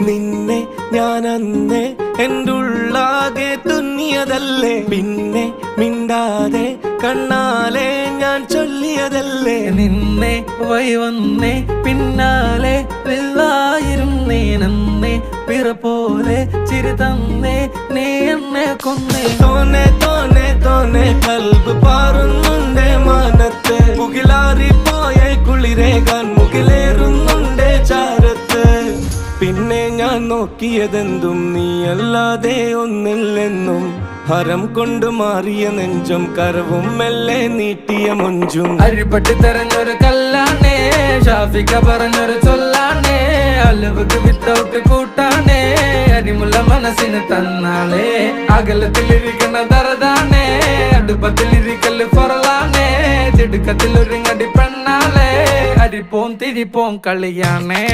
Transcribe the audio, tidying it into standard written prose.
നിന്നെ ഞാൻ അന്നേ എൻ്റെ ഉള്ളാകെ തുന്നിയതല്ലേ, പിന്നെ മിണ്ടാതെ കണ്ണാലെ ഞാൻ ചൊല്ലിയതല്ലേ. നിന്നെ വന്നേ പിന്നാലെ വെള്ളായിരുന്നേ, നന്നേ പിറ പോലെ ചിരി തന്നേ, നീ എന്നെ കൊന്നേ. തോനെ തോനെ തോനെ കൽബ് പാറുന്നുണ്ട് മാനത്ത്, മുകിലാറിപ്പോയ കുളിരേകാൻ മുകിലേറുന്നുണ്ട് ചാരത്ത്. പിന്നെ ഞാൻ നോക്കിയതെന്തും നീയല്ലാതെ ഒന്നില്ലെന്നും, ഹരം കൊണ്ട് മാറിയ നെഞ്ചും കരവും മെല്ലെ നീട്ടിയ മൊഞ്ചും. അരിപ്പട്ടി തെരഞ്ഞൊരു കല്ലാണേ, ഷാഫിക്ക പറഞ്ഞൊരു ചൊല്ലാണേ, അലവുക്ക് വിത്തൗട്ട് കൂട്ടാണേ, അരിമുള്ള മനസ്സിന് തന്നാളേ. അകലത്തിലിരിക്കണ ദറതാണേ, അടുപ്പത്തിലിരിക്കല് പൊറലാണേ, തിടുക്കത്തിലൊരുങ്ങടി പെണ്ണാളേ, അരിപ്പോം തിരിപ്പോം കളിയാണേ.